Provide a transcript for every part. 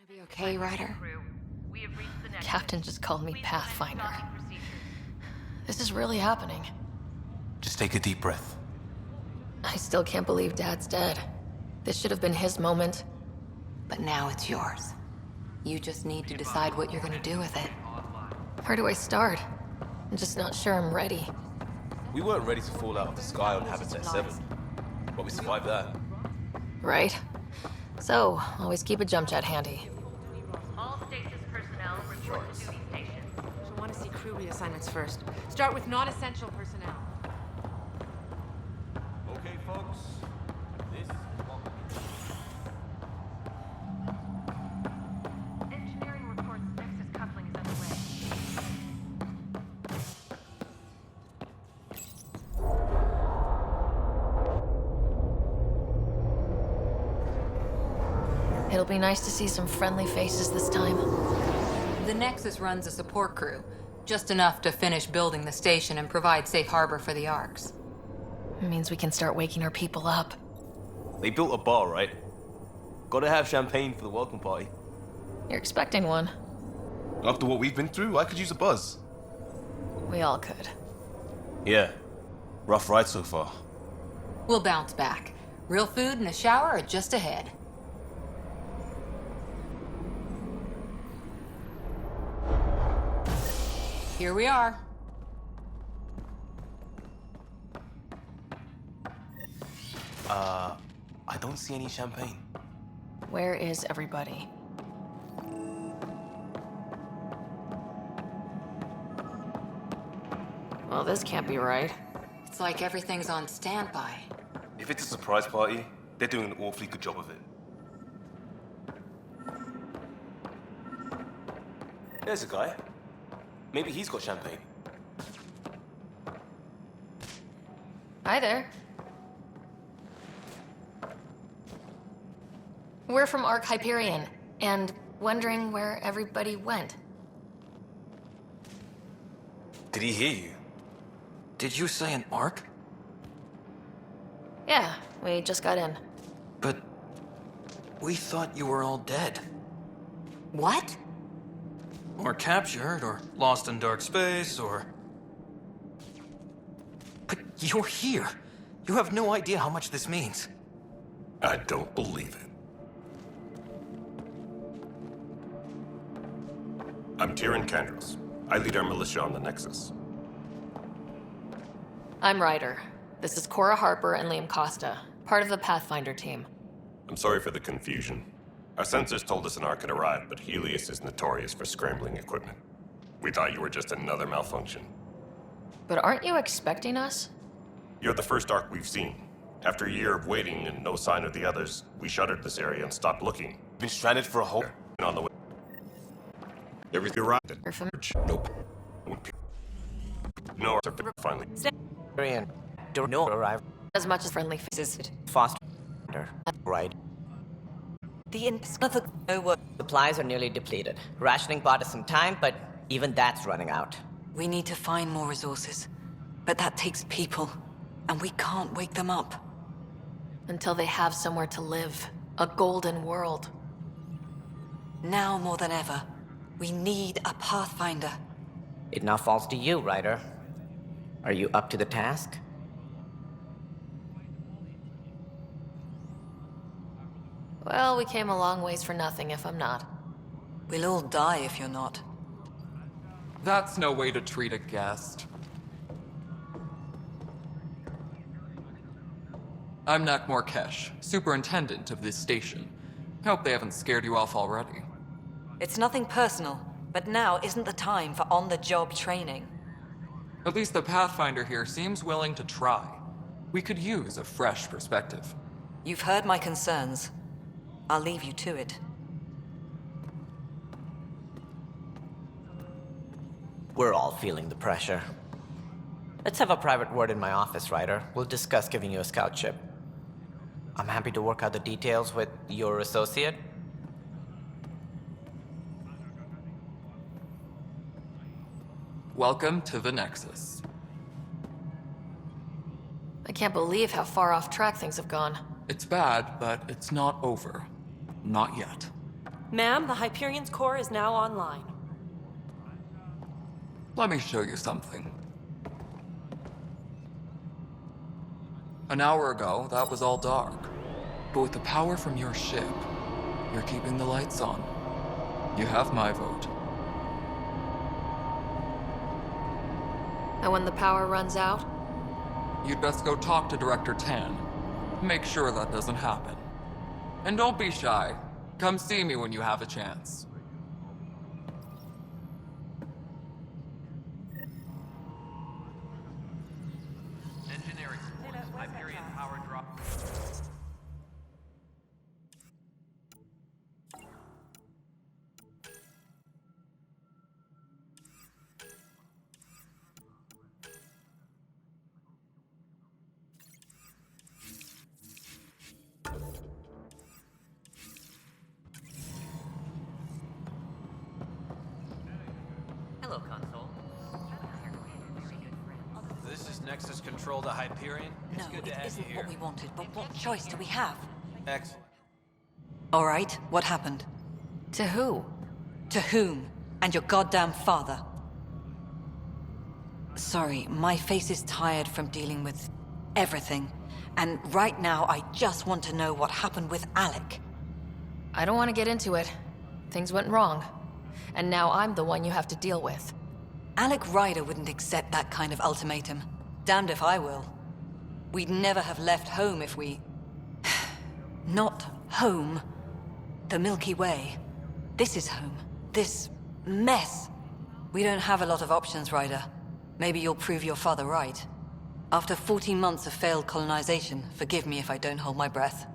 Be okay, Ryder? Captain just called me Pathfinder. This is really happening. Just take a deep breath. I still can't believe Dad's dead. This should have been his moment. But now it's yours. You just need to decide what you're gonna do with it. Where do I start? I'm just not sure I'm ready. We weren't ready to fall out of the sky on Habitat 7, but we survived that. Right? So, always keep a jump jet handy. All stasis personnel report to duty stations. I want to see crew reassignments first. Start with non-essential personnel. Okay, folks. This is what Engineering reports Nexus coupling is underway. It'll be nice to see some friendly faces this time. The Nexus runs a support crew, just enough to finish building the station and provide safe harbor for the Arks. It means we can start waking our people up. They built a bar, right? Gotta have champagne for the welcome party. You're expecting one. After what we've been through, I could use a buzz. We all could. Yeah. Rough ride so far. We'll bounce back. Real food and a shower are just ahead. Here we are. I don't see any champagne. Where is everybody? Well, this can't be right. It's like everything's on standby. If it's a surprise party, they're doing an awfully good job of it. There's a guy. Maybe he's got champagne. Hi there. We're from Ark Hyperion, and wondering where everybody went. Did he hear you? Did you say an arc? Yeah, we just got in. But we thought you were all dead. What? Or captured, or lost in dark space, or... But you're here. You have no idea how much this means. I don't believe it. I'm Tyrion Kandros. I lead our militia on the Nexus. I'm Ryder. This is Cora Harper and Liam Costa, part of the Pathfinder team. I'm sorry for the confusion. Our sensors told us an Ark had arrived, but Helios is notorious for scrambling equipment. We thought you were just another malfunction. But aren't you expecting us? You're the first Ark we've seen. After a year of waiting and no sign of the others, we shuttered this area and stopped looking. Been stranded for a whole... On the way. Everything arrived at You're from... Nope. No, finally. Tyrion, do not arrive As much as friendly faces. faster. Right. The supplies are nearly depleted. Rationing bought us some time, but even that's running out. We need to find more resources. But that takes people, and we can't wake them up. Until they have somewhere to live. A golden world. Now more than ever, we need a Pathfinder. It now falls to you, Ryder. Are you up to the task? Well, we came a long ways for nothing if I'm not. We'll all die if you're not. That's no way to treat a guest. I'm Nak Morkesh, superintendent of this station. Hope they haven't scared you off already. It's nothing personal, but now isn't the time for on-the-job training. At least the Pathfinder here seems willing to try. We could use a fresh perspective. You've heard my concerns. I'll leave you to it. We're all feeling the pressure. Let's have a private word in my office, Ryder. We'll discuss giving you a scout ship. I'm happy to work out the details with your associate. Welcome to the Nexus. I can't believe how far off track things have gone. It's bad, but it's not over. Not yet. Ma'am, the Hyperion's core is now online. Let me show you something. An hour ago, that was all dark. But with the power from your ship, you're keeping the lights on. You have my vote. And when the power runs out? You'd best go talk to Director Tan. Make sure that doesn't happen. And don't be shy. Come see me when you have a chance. Engineering supports. Hyperion power drop. Hello, console. This is Nexus Control to Hyperion. It's No, good to it have you isn't here. what we wanted, but what choice do we have? Excellent. All right, what happened? To who? To whom? And your goddamn father. Sorry, my face is tired from dealing with everything. And right now, I just want to know what happened with Alec. I don't want to get into it. Things went wrong. And now I'm the one you have to deal with. Alec Ryder wouldn't accept that kind of ultimatum. Damned if I will. We'd never have left home if we... Not home. The Milky Way. This is home. This mess. We don't have a lot of options, Ryder. Maybe you'll prove your father right. After 14 months of failed colonization, forgive me if I don't hold my breath.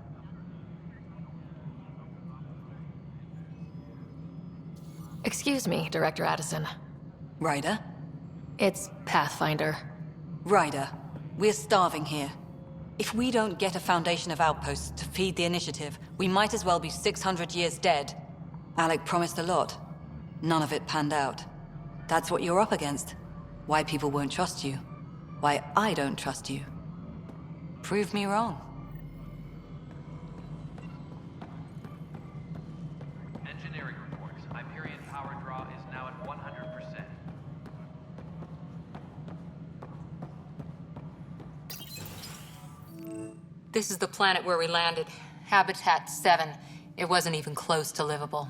Excuse me, Director Addison. Ryder? It's Pathfinder. Ryder, we're starving here. If we don't get a foundation of outposts to feed the initiative, we might as well be 600 years dead. Alec promised a lot. None of it panned out. That's what you're up against. Why people won't trust you. Why I don't trust you. Prove me wrong. Engineering reports. Hyperion power draw is now at 100%. This is the planet where we landed. Habitat 7. It wasn't even close to livable.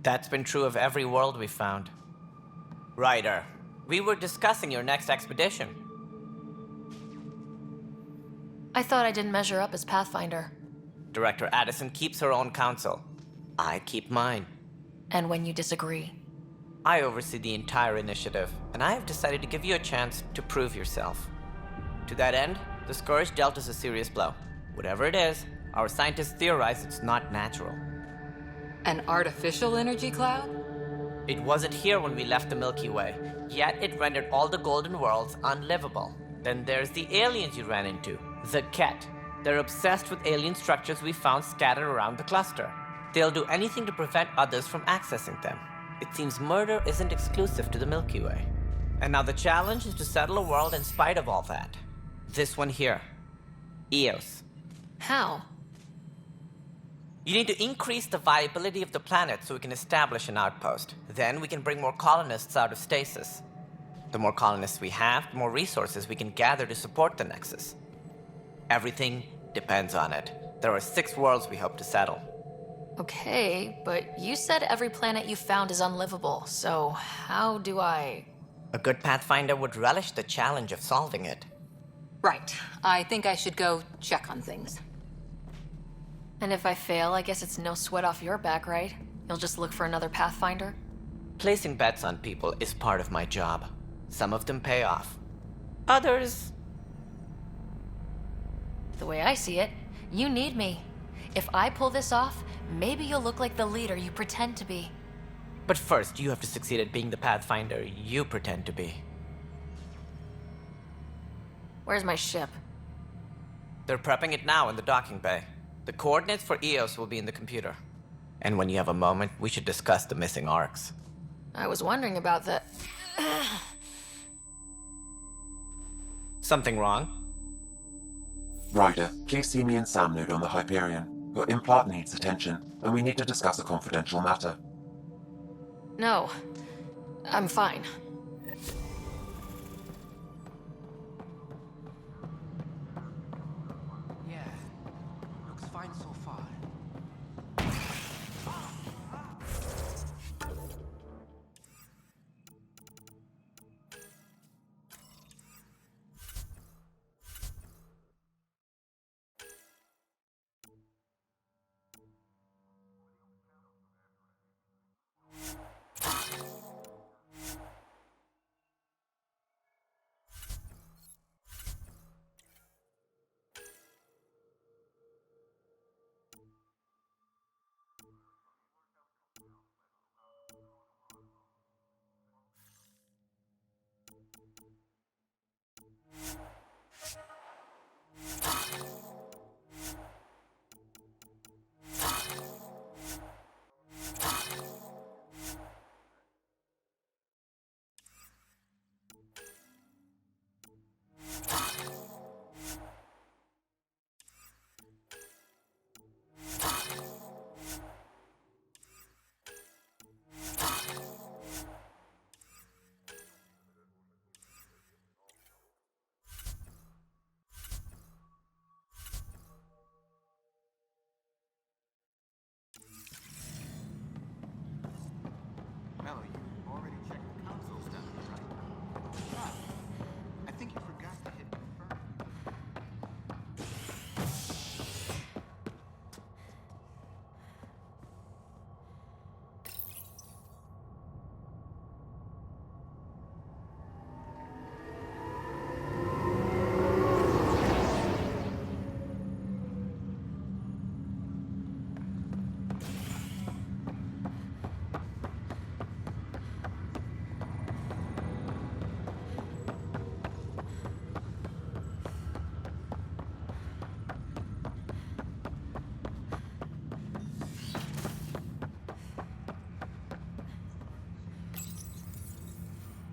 That's been true of every world we found. Ryder, we were discussing your next expedition. I thought I didn't measure up as Pathfinder. Director Addison keeps her own counsel. I keep mine. And when you disagree? I oversee the entire initiative, and I have decided to give you a chance to prove yourself. To that end, the Scourge dealt us a serious blow. Whatever it is, our scientists theorize it's not natural. An artificial energy cloud? It wasn't here when we left the Milky Way, yet it rendered all the golden worlds unlivable. Then there's the aliens you ran into, the Ket. They're obsessed with alien structures we found scattered around the cluster. They'll do anything to prevent others from accessing them. It seems murder isn't exclusive to the Milky Way. And now the challenge is to settle a world in spite of all that. This one here. Eos. How? You need to increase the viability of the planet so we can establish an outpost. Then we can bring more colonists out of stasis. The more colonists we have, the more resources we can gather to support the Nexus. Everything depends on it. There are 6 worlds we hope to settle. Okay, but you said every planet you found is unlivable, so how do I... A good Pathfinder would relish the challenge of solving it. Right. I think I should go check on things. And if I fail, I guess it's no sweat off your back, right? You'll just look for another Pathfinder? Placing bets on people is part of my job. Some of them pay off. Others... The way I see it, you need me. If I pull this off, maybe you'll look like the leader you pretend to be. But first, you have to succeed at being the Pathfinder you pretend to be. Where's my ship? They're prepping it now in the docking bay. The coordinates for Eos will be in the computer. And when you have a moment, we should discuss the missing arcs. I was wondering about that. Something wrong? Ryder, please see me and Sam Node on the Hyperion. Your implant needs attention, and we need to discuss a confidential matter. No, I'm fine. Yeah, looks fine so far. Mello, you already checked the console status, right? Ah, I think you forgot to hit confirm.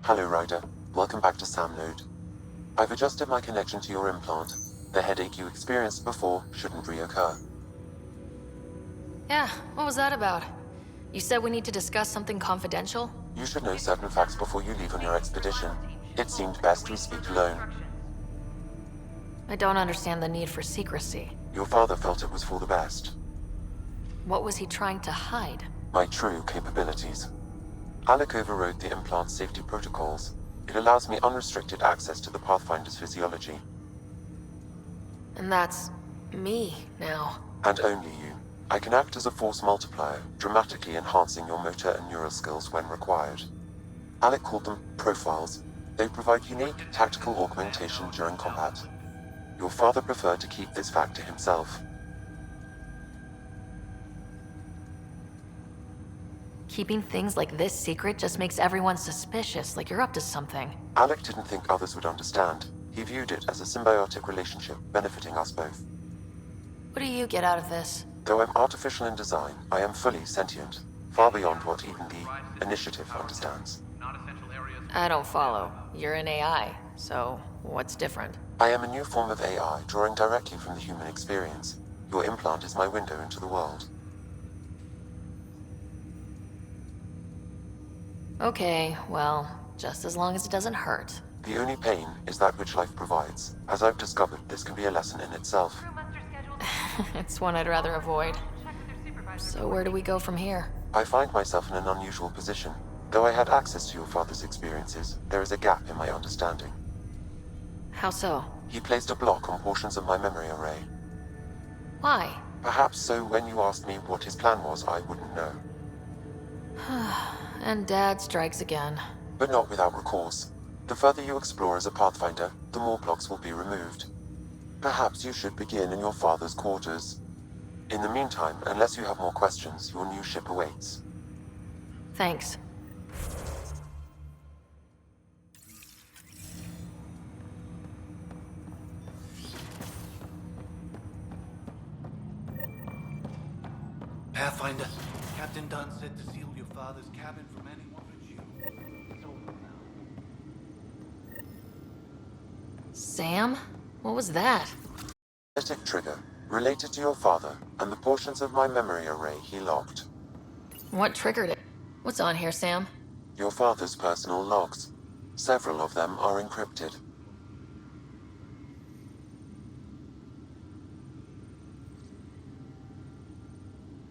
Hello, Ryder. Welcome back to Sam Node. I've adjusted my connection to your implant. The headache you experienced before shouldn't reoccur. Yeah, what was that about? You said we need to discuss something confidential? You should know certain facts before you leave on your expedition. It seemed best we speak alone. I don't understand the need for secrecy. Your father felt it was for the best. What was he trying to hide? My true capabilities. Alec overrode the implant safety protocols. It allows me unrestricted access to the Pathfinder's physiology. And that's me now. And only you. I can act as a force multiplier, dramatically enhancing your motor and neural skills when required. Alec called them profiles. They provide unique tactical augmentation during combat. Your father preferred to keep this fact to himself. Keeping things like this secret just makes everyone suspicious, like you're up to something. Alec didn't think others would understand. He viewed it as a symbiotic relationship, benefiting us both. What do you get out of this? Though I'm artificial in design, I am fully sentient, far beyond what even the Initiative understands. I don't follow. You're an AI, so what's different? I am a new form of AI, drawing directly from the human experience. Your implant is my window into the world. Okay, well, just as long as it doesn't hurt. The only pain is that which life provides. As I've discovered, this can be a lesson in itself. It's one I'd rather avoid. So where do we go from here? I find myself in an unusual position. Though I had access to your father's experiences, there is a gap in my understanding. How so? He placed a block on portions of my memory array. Why? Perhaps so when you asked me what his plan was, I wouldn't know. And Dad strikes again. But not without recourse. The further you explore as a Pathfinder, the more blocks will be removed. Perhaps you should begin in your father's quarters. In the meantime, unless you have more questions, your new ship awaits. Thanks. Pathfinder, Captain Dunn said to seal your father's cabin from anyone but you. It's over now. Sam? What was that? Kinetic trigger. Related to your father, and the portions of my memory array he logged. What triggered it? What's on here, Sam? Your father's personal logs. Several of them are encrypted.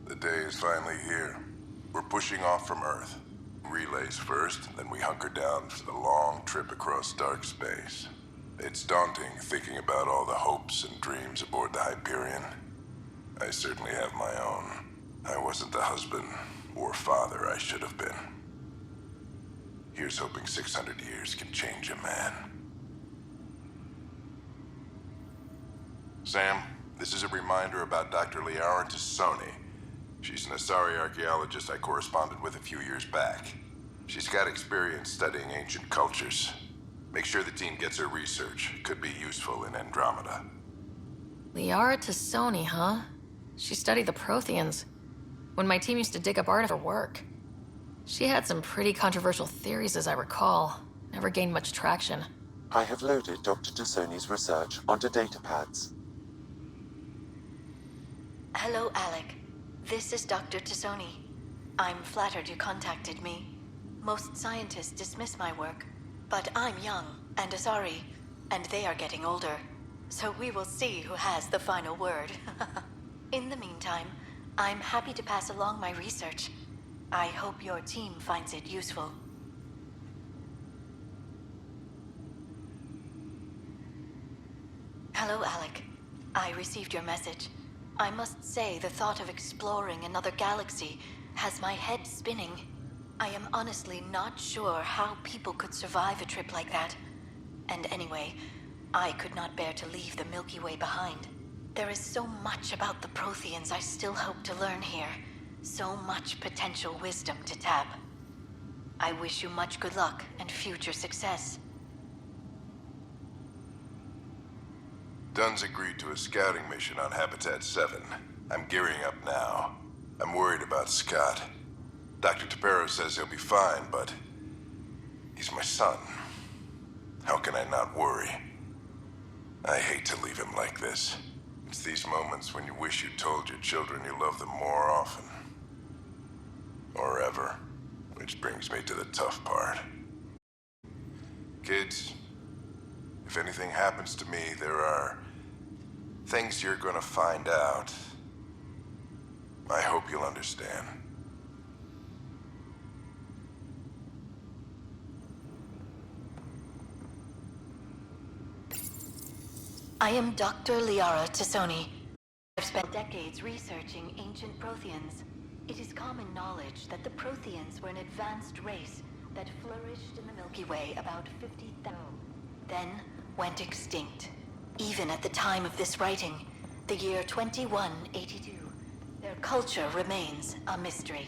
The day is finally here. We're pushing off from Earth. Relays first, then we hunker down for the long trip across dark space. It's daunting thinking about all the hopes and dreams aboard the Hyperion. I certainly have my own. I wasn't the husband or father I should have been. Here's hoping 600 years can change a man. Sam, this is a reminder about Dr. Liara Tassoni. She's an Asari archaeologist I corresponded with a few years back. She's got experience studying ancient cultures. Make sure the team gets her research. Could be useful in Andromeda. Liara Tassoni, huh? She studied the Protheans. When my team used to dig up art of her work. She had some pretty controversial theories, as I recall. Never gained much traction. I have loaded Dr. Tassoni's research onto datapads. Hello, Alec. This is Dr. Tassoni. I'm flattered you contacted me. Most scientists dismiss my work, but I'm young and Asari, and they are getting older. So we will see who has the final word. In the meantime, I'm happy to pass along my research. I hope your team finds it useful. Hello, Alec. I received your message. I must say the thought of exploring another galaxy has my head spinning. I am honestly not sure how people could survive a trip like that. And anyway, I could not bear to leave the Milky Way behind. There is so much about the Protheans I still hope to learn here. So much potential wisdom to tap. I wish you much good luck and future success. Dunn's agreed to a scouting mission on Habitat 7. I'm gearing up now. I'm worried about Scott. Dr. Tapero says he'll be fine, but he's my son. How can I not worry? I hate to leave him like this. It's these moments when you wish you told your children you love them more often. Or ever. Which brings me to the tough part. Kids, if anything happens to me, there are things you're gonna find out. I hope you'll understand. I am Dr. Liara Tassoni. I've spent decades researching ancient Protheans. It is common knowledge that the Protheans were an advanced race that flourished in the Milky Way about 50,000, then went extinct. Even at the time of this writing, the year 2182, their culture remains a mystery.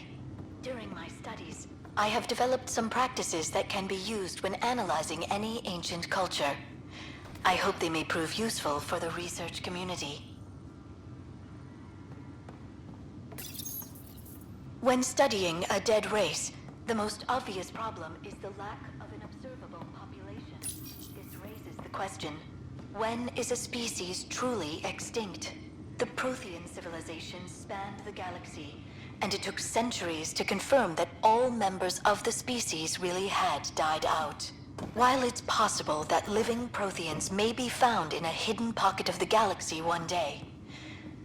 During my studies, I have developed some practices that can be used when analyzing any ancient culture. I hope they may prove useful for the research community. When studying a dead race, the most obvious problem is the lack of an observable population. This raises the question, when is a species truly extinct? The Prothean civilization spanned the galaxy, and it took centuries to confirm that all members of the species really had died out. While it's possible that living Protheans may be found in a hidden pocket of the galaxy one day,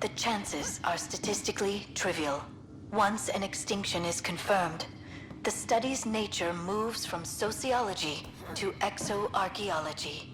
the chances are statistically trivial. Once an extinction is confirmed, the study's nature moves from sociology to exoarchaeology.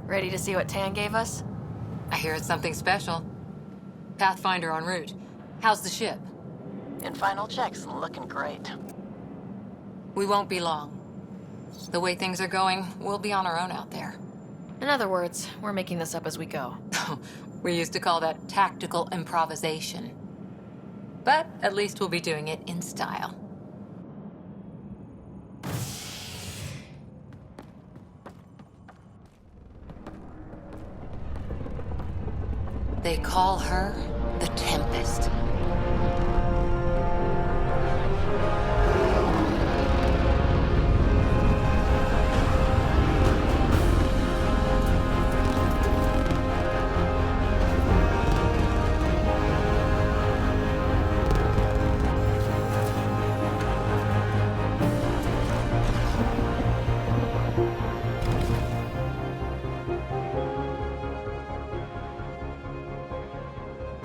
Ready to see what Tan gave us? I hear it's something special. Pathfinder en route. How's the ship? In final checks, looking great. We won't be long. The way things are going, we'll be on our own out there. In other words, we're making this up as we go. We used to call that tactical improvisation. But at least we'll be doing it in style. They call her the Tempest.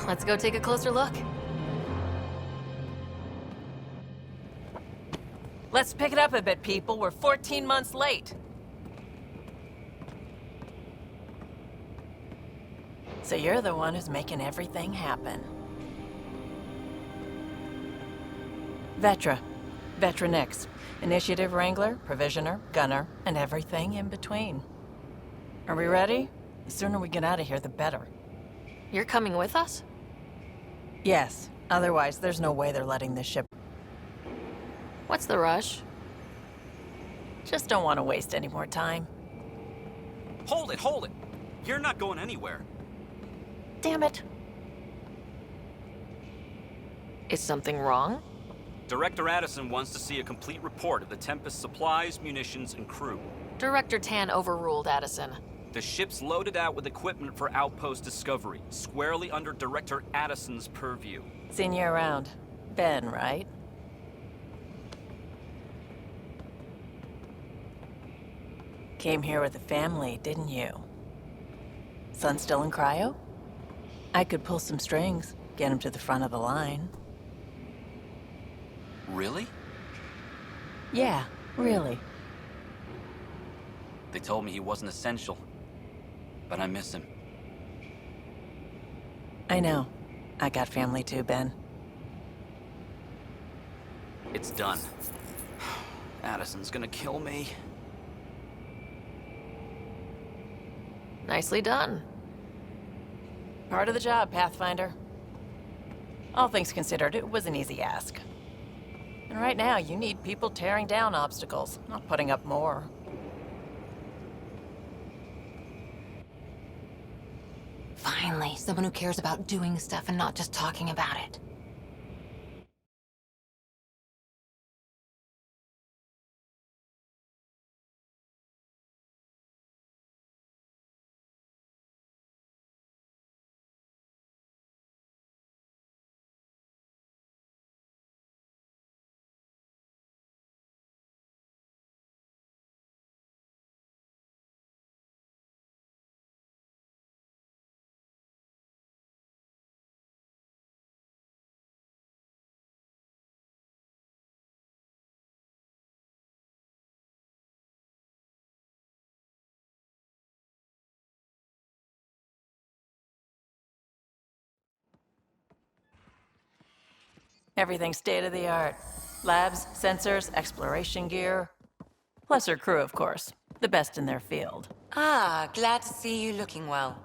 Let's go take a closer look. Let's pick it up a bit, people. We're 14 months late. So you're the one who's making everything happen. Vetra. Vetra Nix. Initiative Wrangler, Provisioner, Gunner, and everything in between. Are we ready? The sooner we get out of here, the better. You're coming with us? Yes. Otherwise, there's no way they're letting this ship... What's the rush? Just don't want to waste any more time. Hold it, hold it! You're not going anywhere. Damn it. Is something wrong? Director Addison wants to see a complete report of the Tempest's supplies, munitions, and crew. Director Tan overruled Addison. The ship's loaded out with equipment for outpost discovery, squarely under Director Addison's purview. Seen you around. Ben, right? Came here with a family, didn't you? Son still in cryo? I could pull some strings, get him to the front of the line. Really? Yeah, really. They told me he wasn't essential, but I miss him. I know. I got family too, Ben. It's done. Addison's gonna kill me. Nicely done. Part of the job, Pathfinder. All things considered, it was an easy ask. And right now, you need people tearing down obstacles, not putting up more. Finally, someone who cares about doing stuff and not just talking about it. Everything state-of-the-art. Labs, sensors, exploration gear. Plus her crew, of course. The best in their field. Ah, glad to see you looking well.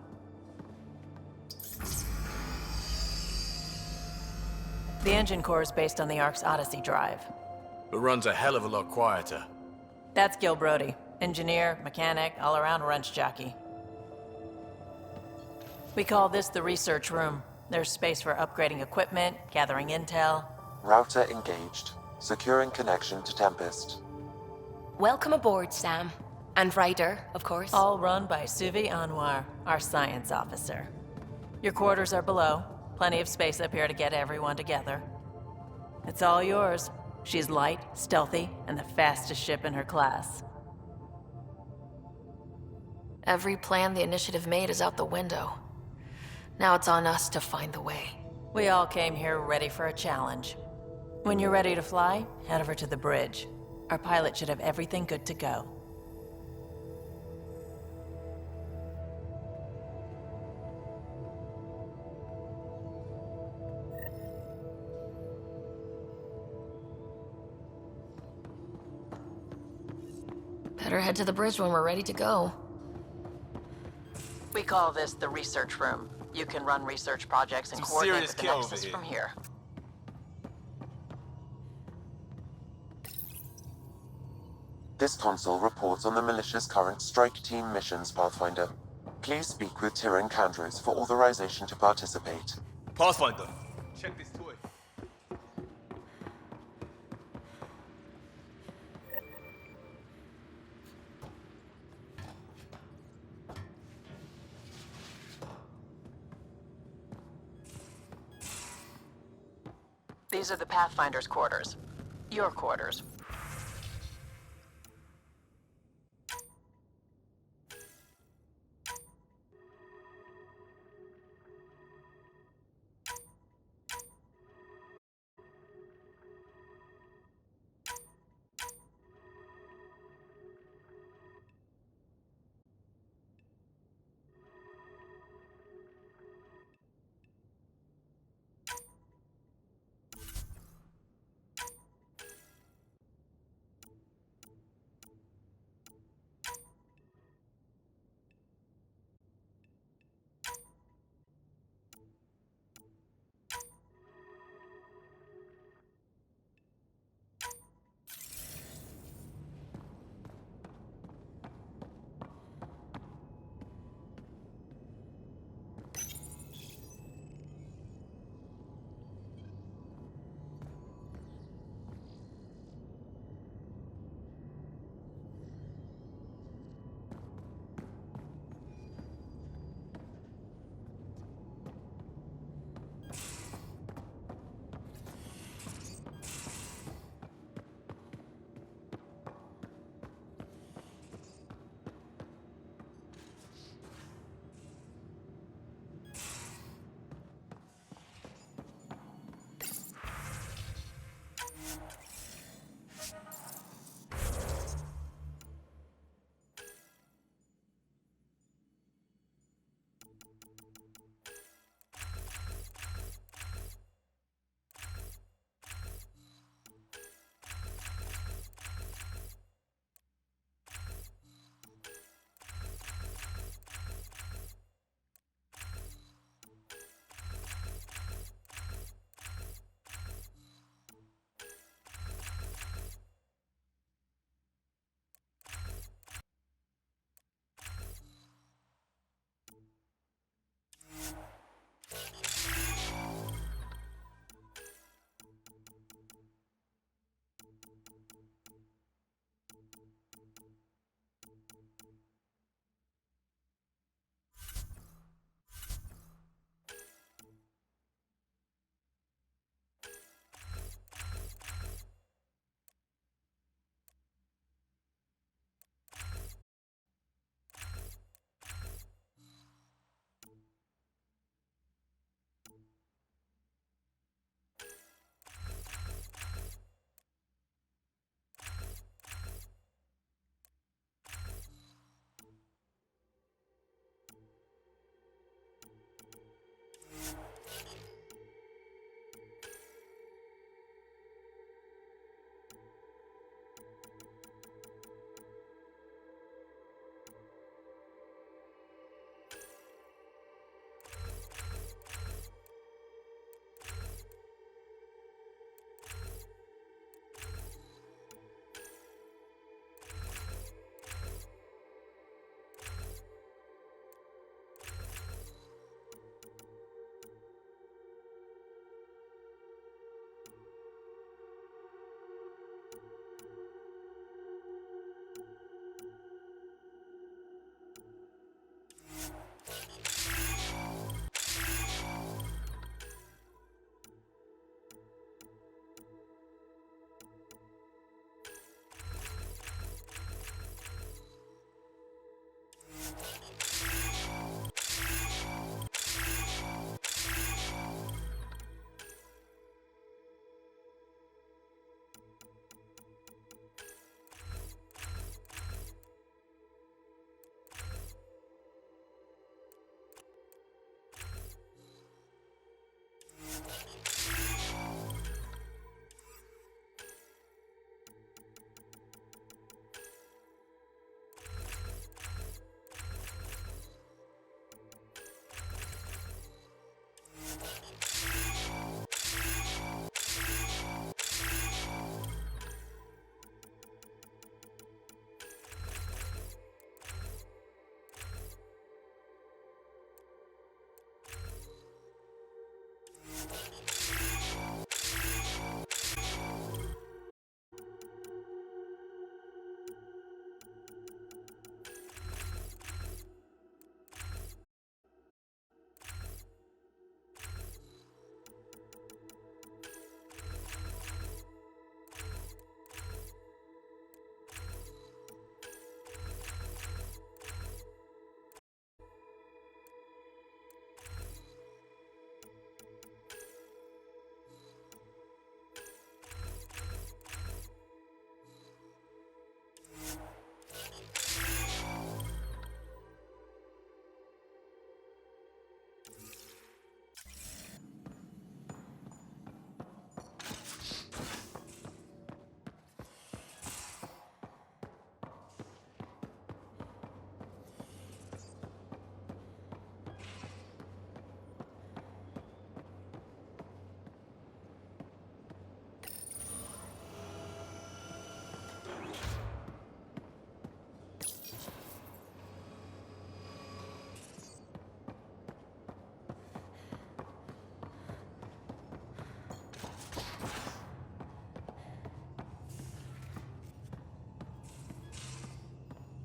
The engine core is based on the Ark's Odyssey drive. But runs a hell of a lot quieter. That's Gil Brody. Engineer, mechanic, all-around wrench jockey. We call this the research room. There's space for upgrading equipment, gathering intel. Router engaged. Securing connection to Tempest. Welcome aboard, Sam. And Ryder, of course. All run by Suvi Anwar, our science officer. Your quarters are below. Plenty of space up here to get everyone together. It's all yours. She's light, stealthy, and the fastest ship in her class. Every plan the Initiative made is out the window. Now it's on us to find the way. We all came here ready for a challenge. When you're ready to fly, head over to the bridge. Our pilot should have everything good to go. Better head to the bridge when we're ready to go. We call this the research room. You can run research projects and Some coordinate serious with the kill over Nexus here. from here. This console reports on the militia's current strike team missions, Pathfinder. Please speak with Tyrion Candros for authorization to participate. Pathfinder, check this toy. These are the Pathfinder's quarters. Your quarters.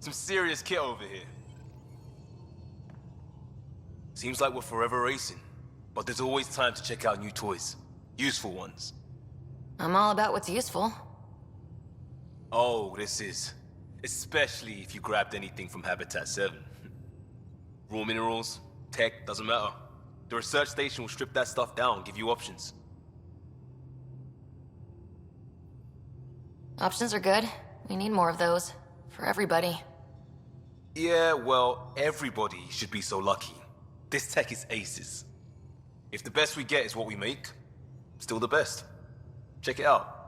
Some serious kit over here. Seems like we're forever racing, but there's always time to check out new toys. Useful ones. I'm all about what's useful. Oh, this is. Especially if you grabbed anything from Habitat 7. Raw minerals, tech, doesn't matter. The research station will strip that stuff down, give you options. Options are good. We need more of those. For everybody. Yeah, well, everybody should be so lucky. This tech is aces. If the best we get is what we make, still the best. Check it out.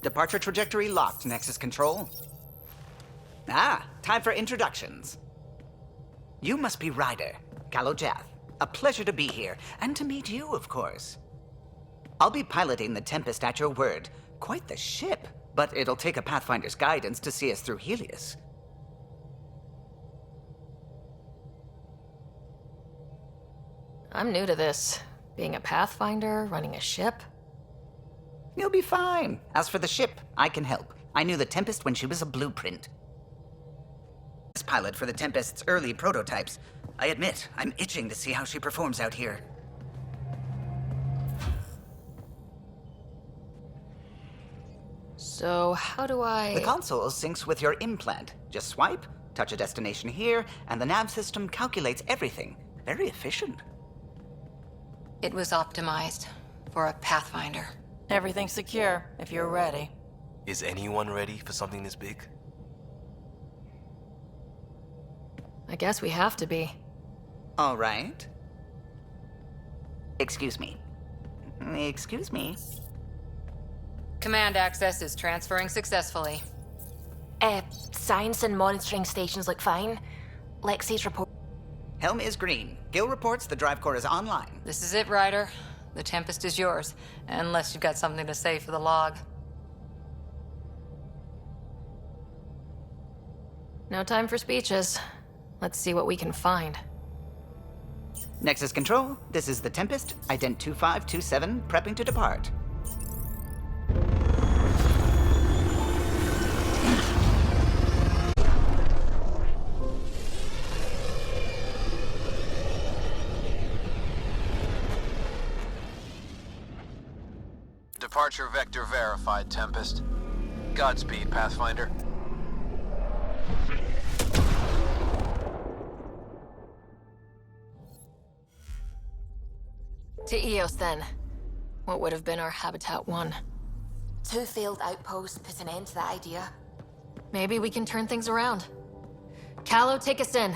Departure trajectory locked, Nexus Control. Ah, time for introductions. You must be Ryder, Kalojath. A pleasure to be here, and to meet you, of course. I'll be piloting the Tempest at your word. Quite the ship, but it'll take a Pathfinder's guidance to see us through Helios. I'm new to this. Being a Pathfinder, running a ship. You'll be fine. As for the ship, I can help. I knew the Tempest when she was a blueprint. As pilot for the Tempest's early prototypes, I admit, I'm itching to see how she performs out here. So, how do I... The console syncs with your implant. Just swipe, touch a destination here, and the nav system calculates everything. Very efficient. It was optimized for a Pathfinder. Everything's secure, if you're ready. Is anyone ready for something this big? I guess we have to be. All right. Excuse me. Excuse me. Command access is transferring successfully. Science and monitoring stations look fine. Lexi's report. Helm is green. Gil reports the drive core is online. This is it, Ryder. The Tempest is yours, unless you've got something to say for the log. No time for speeches. Let's see what we can find. Nexus Control, this is the Tempest, ident 2527, prepping to depart. Departure vector verified, Tempest. Godspeed, Pathfinder. To Eos, then. What would have been our Habitat 1? 2 failed outposts put an end to that idea. Maybe we can turn things around. Calo, take us in.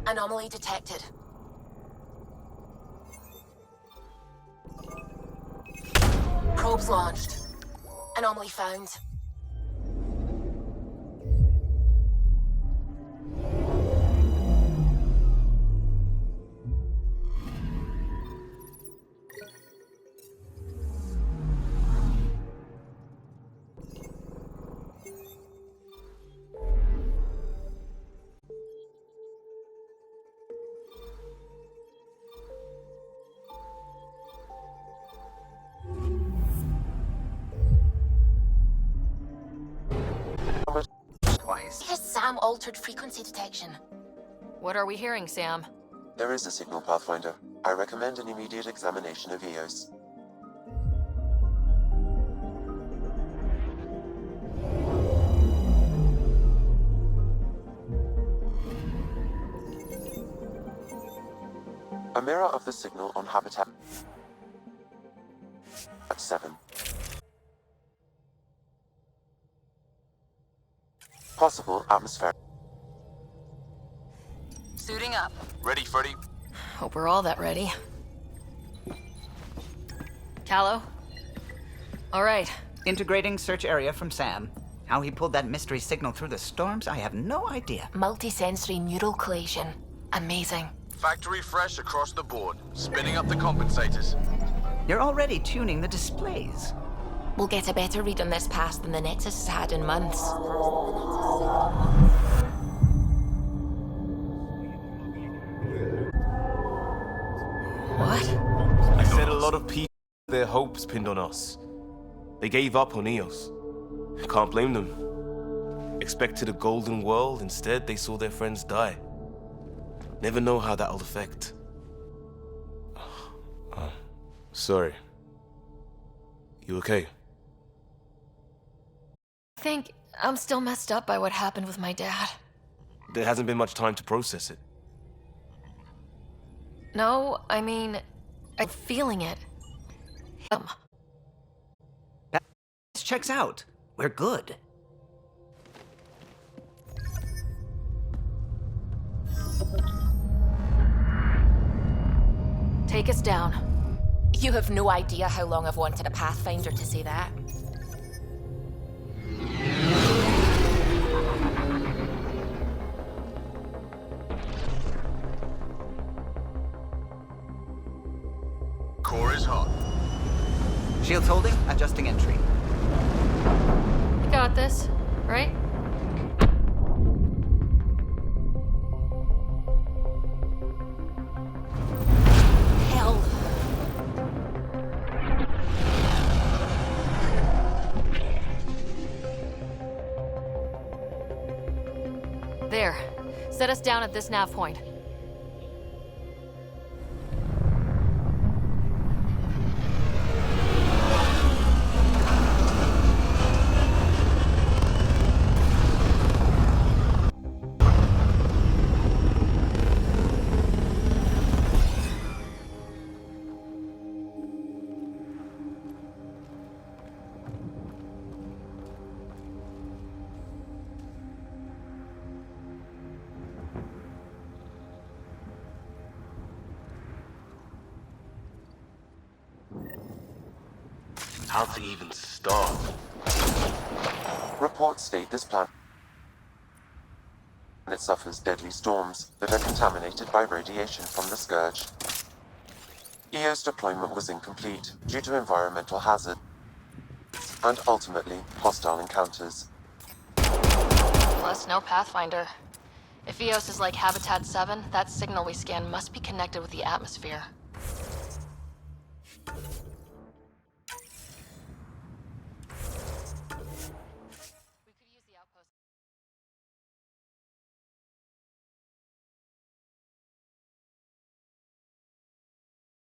Anomaly detected. Probes launched. Anomaly found. Has Sam altered frequency detection? What are we hearing, Sam? There is a signal, Pathfinder. I recommend an immediate examination of Eos. A mirror of the signal on Habitat at 7. Possible atmosphere. Suiting up. Ready, Freddy? Hope we're all that ready. Calo? All right. Integrating search area from Sam. How he pulled that mystery signal through the storms, I have no idea. Multisensory neural collation. Amazing. Factory fresh across the board. Spinning up the compensators. You're already tuning the displays. We'll get a better read on this pass than the Nexus has had in months. lot of people had their hopes pinned on us. They gave up on Eos. Can't blame them. Expected a golden world, instead they saw their friends die. Never know how that'll affect. Sorry. You okay? I think I'm still messed up by what happened with my dad. There hasn't been much time to process it. No, I mean, I'm feeling it. This checks out. We're good. Take us down. You have no idea how long I've wanted a Pathfinder to say that. Core is hot. Shields holding, adjusting entry. You got this, right? Hell. There. Set us down at this nav point. How to even start? Reports state this planet suffers deadly storms that are contaminated by radiation from the Scourge. EO's deployment was incomplete due to environmental hazards and ultimately hostile encounters. Plus, no Pathfinder. If Eos is like Habitat 7, that signal we scan must be connected with the atmosphere.